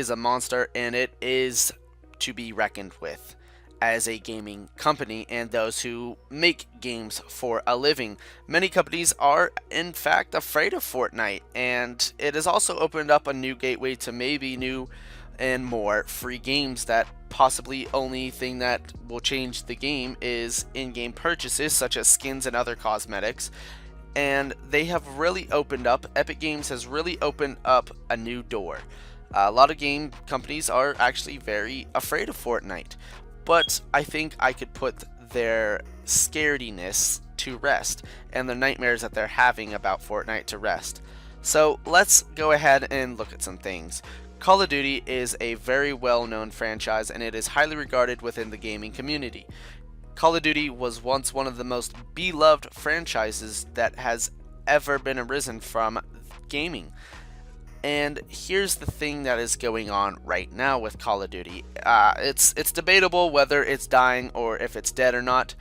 is a monster, and it is to be reckoned with as a gaming company and those who make games for a living. Many companies are, in fact, afraid of Fortnite, and it has also opened up a new gateway to maybe new and more free games that possibly only thing that will change the game is in-game purchases such as skins and other cosmetics. And they have really opened up, Epic Games has really opened up a new door. A lot of game companies are actually very afraid of Fortnite, but I think I could put their scarediness to rest and the nightmares that they're having about Fortnite to rest. So let's go ahead and look at some things. Call of Duty is a very well-known franchise, and it is highly regarded within the gaming community. Call of Duty was once one of the most beloved franchises that has ever been arisen from gaming. And here's the thing that is going on right now with Call of Duty. It's debatable whether it's dying or if it's dead or not,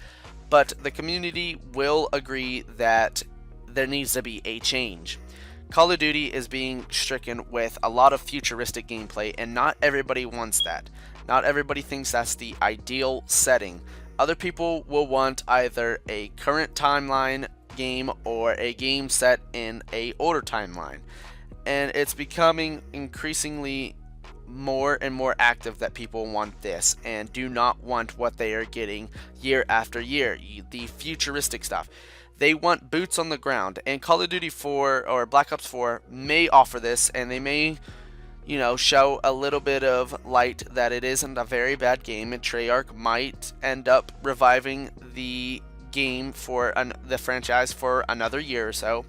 but the community will agree that there needs to be a change. Call of Duty is being stricken with a lot of futuristic gameplay, and not everybody wants that. Not everybody thinks that's the ideal setting. Other people will want either a current timeline game or a game set in a older timeline. And it's becoming increasingly more and more active that people want this and do not want what they are getting year after year, the futuristic stuff. They want boots on the ground, and Call of Duty 4 or Black Ops 4 may offer this, and they may, show a little bit of light that it isn't a very bad game, and Treyarch might end up reviving the game for the franchise for another year or so.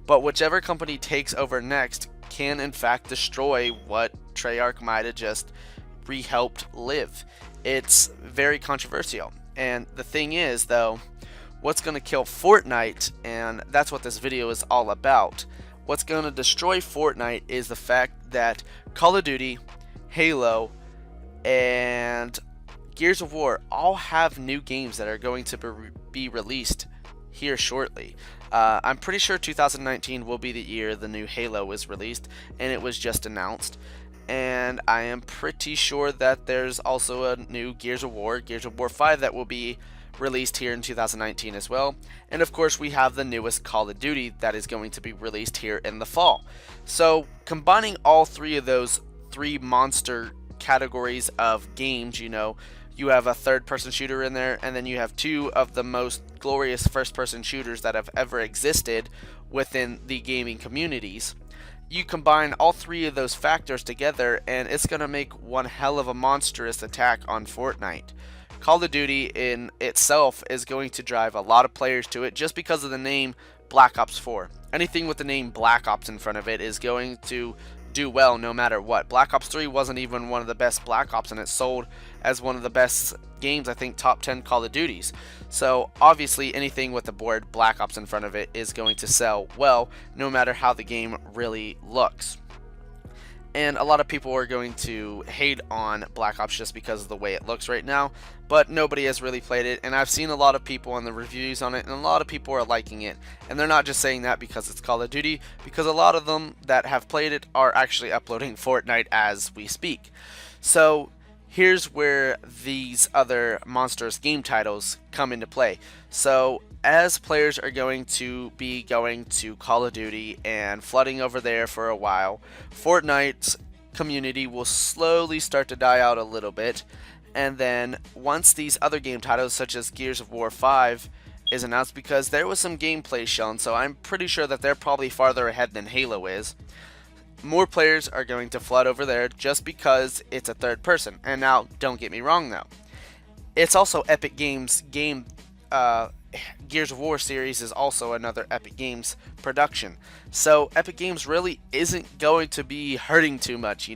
But whichever company takes over next can in fact destroy what Treyarch might have just re-helped live. It's very controversial. And the thing is, though, what's going to kill Fortnite, and that's what this video is all about, what's going to destroy Fortnite is the fact that Call of Duty, Halo, and Gears of War all have new games that are going to be released here shortly. I'm pretty sure 2019 will be the year the new Halo is released, and it was just announced. And I am pretty sure that there's also a new Gears of War 5, that will be released here in 2019 as well. And of course we have the newest Call of Duty that is going to be released here in the fall. So combining all three of those three monster categories of games, you have a third-person shooter in there, and then you have two of the most glorious first-person shooters that have ever existed within the gaming communities. You combine all three of those factors together, and it's going to make one hell of a monstrous attack on Fortnite. Call of Duty in itself is going to drive a lot of players to it just because of the name Black Ops 4. Anything with the name Black Ops in front of it is going to do well no matter what. Black Ops 3 wasn't even one of the best Black Ops, and it sold as one of the best games, I think top 10 Call of Duties. So obviously anything with the word Black Ops in front of it is going to sell well, no matter how the game really looks. And a lot of people are going to hate on Black Ops just because of the way it looks right now, but nobody has really played it, and I've seen a lot of people on the reviews on it, and a lot of people are liking it. And they're not just saying that because it's Call of Duty, because a lot of them that have played it are actually uploading Fortnite as we speak. So here's where these other monstrous game titles come into play. So as players are going to be going to Call of Duty and flooding over there for a while, Fortnite's community will slowly start to die out a little bit, and then once these other game titles such as Gears of War 5 is announced, because there was some gameplay shown, so I'm pretty sure that they're probably farther ahead than Halo is, more players are going to flood over there just because it's a third person. And now, don't get me wrong though, it's also Epic Games Gears of War series is also another Epic Games production. So Epic Games really isn't going to be hurting too much,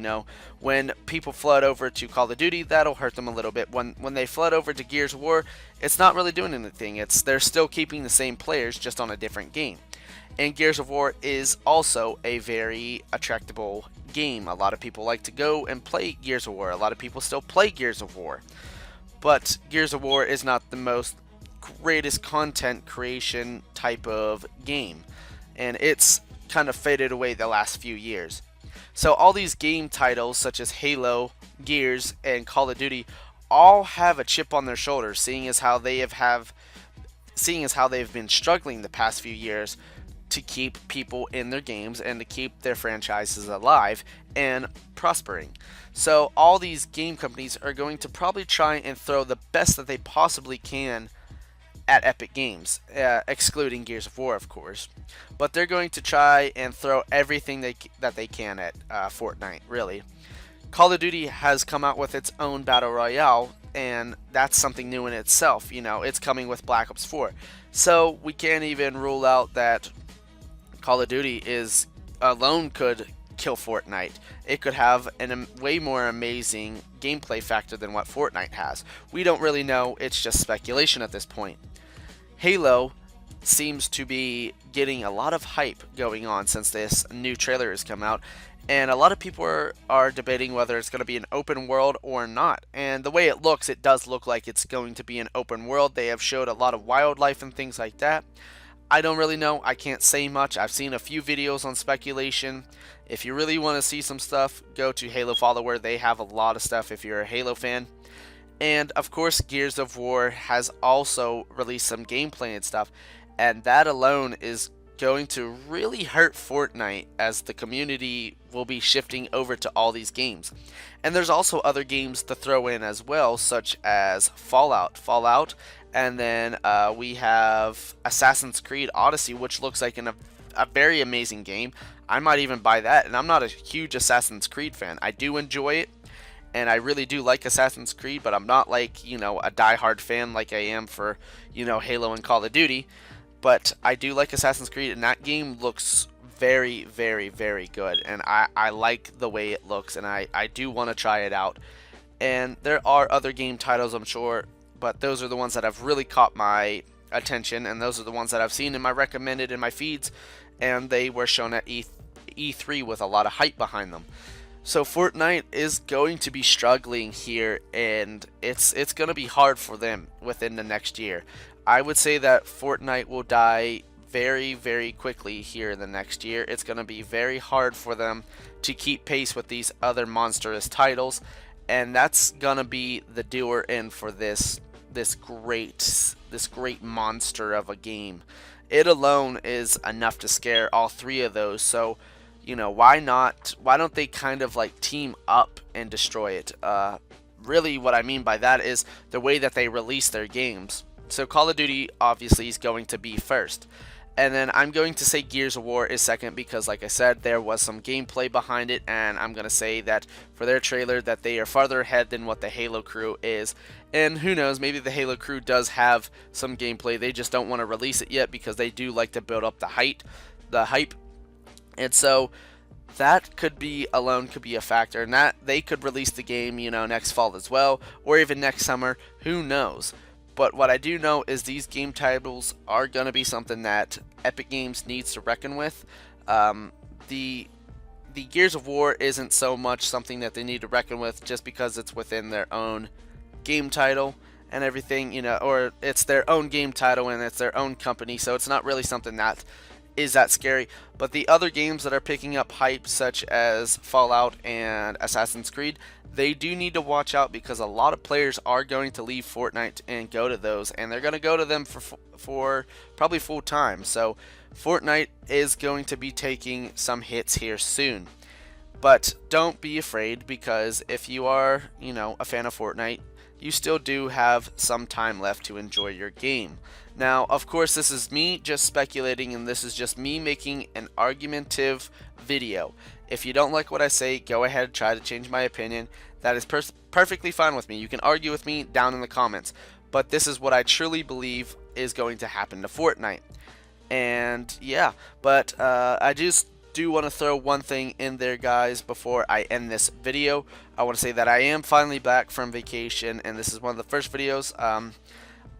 When people flood over to Call of Duty, that'll hurt them a little bit. When they flood over to Gears of War, it's not really doing anything. They're still keeping the same players, just on a different game. And Gears of War is also a very attractable game. A lot of people like to go and play Gears of War. A lot of people still play Gears of War. But Gears of War is not the most greatest content creation type of game, and it's kind of faded away the last few years. So all these game titles such as Halo, Gears, and Call of Duty all have a chip on their shoulder, seeing as how they've been struggling the past few years to keep people in their games and to keep their franchises alive and prospering. So all these game companies are going to probably try and throw the best that they possibly can at Epic Games, excluding Gears of War, of course. But they're going to try and throw everything that they can at Fortnite, really. Call of Duty has come out with its own Battle Royale, and that's something new in itself. It's coming with Black Ops 4. So we can't even rule out that Call of Duty is alone could kill Fortnite. It could have a way more amazing gameplay factor than what Fortnite has. We don't really know, it's just speculation at this point. Halo seems to be getting a lot of hype going on since this new trailer has come out, and a lot of people are debating whether it's going to be an open world or not. And the way it looks, it does look like it's going to be an open world. They have showed a lot of wildlife and things like that. I don't really know. I can't say much. I've seen a few videos on speculation. If you really want to see some stuff, go to Halo Follower. They have a lot of stuff if you're a Halo fan. And of course, Gears of War has also released some gameplay and stuff. And that alone is going to really hurt Fortnite, as the community will be shifting over to all these games. And there's also other games to throw in as well, such as Fallout, and then we have Assassin's Creed Odyssey, which looks like a very amazing game. I might even buy that, and I'm not a huge Assassin's Creed fan. I do enjoy it, and I really do like Assassin's Creed, but I'm not like, a diehard fan like I am for, Halo and Call of Duty. But I do like Assassin's Creed, and that game looks very, very, very good, and I like the way it looks, and I do want to try it out. And there are other game titles, I'm sure, but those are the ones that have really caught my attention, and those are the ones that I've seen in my recommended in my feeds, and they were shown at E3 with a lot of hype behind them. So Fortnite is going to be struggling here, and it's going to be hard for them within the next year. I would say that Fortnite will die very, very quickly here in the next year. It's going to be very hard for them to keep pace with these other monstrous titles, and that's going to be the do or end for this great monster of a game. It alone is enough to scare all three of those. So, why don't they kind of like team up and destroy it? Really what I mean by that is the way that they release their games. So Call of Duty obviously is going to be first. And then I'm going to say Gears of War is second because, like I said, there was some gameplay behind it, and I'm going to say that for their trailer that they are farther ahead than what the Halo crew is. And who knows, maybe the Halo crew does have some gameplay. They just don't want to release it yet because they do like to build up the hype. And so that could be a factor, and that they could release the game, next fall as well, or even next summer. Who knows? But what I do know is these game titles are going to be something that Epic Games needs to reckon with. The Gears of War isn't so much something that they need to reckon with just because it's within their own game title and everything, or it's their own game title and it's their own company, so it's not really something that is that scary. But the other games that are picking up hype, such as Fallout and Assassin's Creed, they do need to watch out because a lot of players are going to leave Fortnite and go to those, and they're going to go to them for probably full time. So Fortnite is going to be taking some hits here soon. But don't be afraid, because if you are, a fan of Fortnite, you still do have some time left to enjoy your game. Now, of course, this is me just speculating, and this is just me making an argumentative video. If you don't like what I say, go ahead and try to change my opinion. That is perfectly fine with me. You can argue with me down in the comments. But this is what I truly believe is going to happen to Fortnite. And yeah, but I just do want to throw one thing in there, guys, before I end this video. I want to say that I am finally back from vacation, and this is one of the first videos.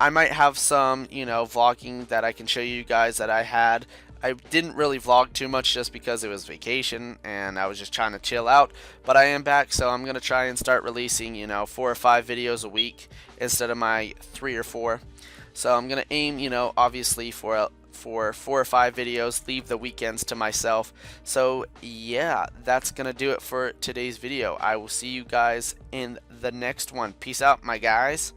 I might have some, vlogging that I can show you guys that I had. I didn't really vlog too much just because it was vacation and I was just trying to chill out, but I am back, so I'm going to try and start releasing, 4 or 5 videos a week instead of my 3 or 4. So I'm going to aim, obviously for for 4 or 5 videos, leave the weekends to myself. So yeah, that's gonna do it for today's video. I will see you guys in the next one. Peace out, my guys.